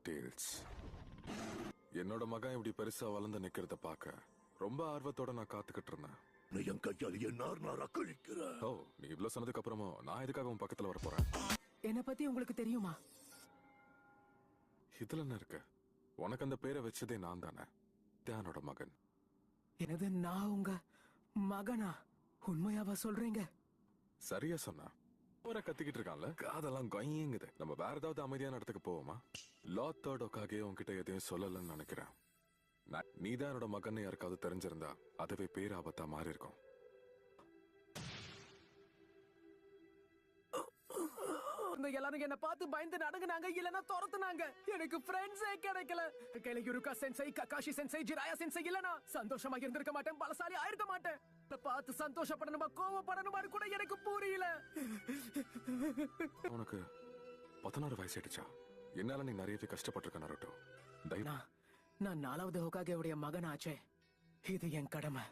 Tails. என்னோட மகன் இப்படி பெருசா வளர்ந்து நிக்கிறத பார்க்க ரொம்ப ஆர்வத்தோட நான் காத்துக்கிட்டு இருந்தேன். என் கையால் என்ன கழிக்கிற? ஓ, நீ இவ்வளவு சொன்னதுக்கு அப்புறமும் நான் எதுக்காக உன் பக்கத்துல வர போறேன்? என்ன பத்தி உங்களுக்கு தெரியுமா? இதுல என்ன இருக்கு? உனக்கு அந்த பேரை வச்சதே நான் தானே, தியானோட மகன். எனது நான் உங்க மகனா? உண்மையாவா சொல்றீங்க? சரியா சொன்னா. அவரை கத்திக்கிட்டு இருக்கான்ல, காதெல்லாம் கொய்யுங்குது. நம்ம வேற ஏதாவது அமைதியான இடத்துக்கு போவோமா? லாத்தோடோக்காக உன்கிட்ட எதையும் சொல்லலன்னு நினைக்கிறேன். நீதான் என்னோட மகன் யாருக்காவது தெரிஞ்சிருந்தா அதுவே பேராபத்தா மாறி இருக்கும். எல்லாரும் என்ன பார்த்து பயந்து நடங்குனாங்க, இல்லனா துரத்துனாங்க. எனக்கு ஃப்ரெண்ட்ஸே கிடைக்கல. கைலியுருகா சென்சை, ககாஷி சென்சை, ஜிராயா சென்சை இல்லனா சந்தோஷமா இருந்திருக்க மாட்டேன், பலசாலி ஆயிருக்க மாட்டேன். பார்த்து சந்தோஷப்படணுமா கோவப்படணுமா கூட எனக்கு புரியல. உனக்கு 16 வயசு ஆயிடுச்சா? என்னால நீ நிறையவே கஷ்டப்பட்டிருக்க நருட்டோ. நான் 4வது ஹோகாகேவுடைய மகன் ஆச்சே. இது என் கடமை.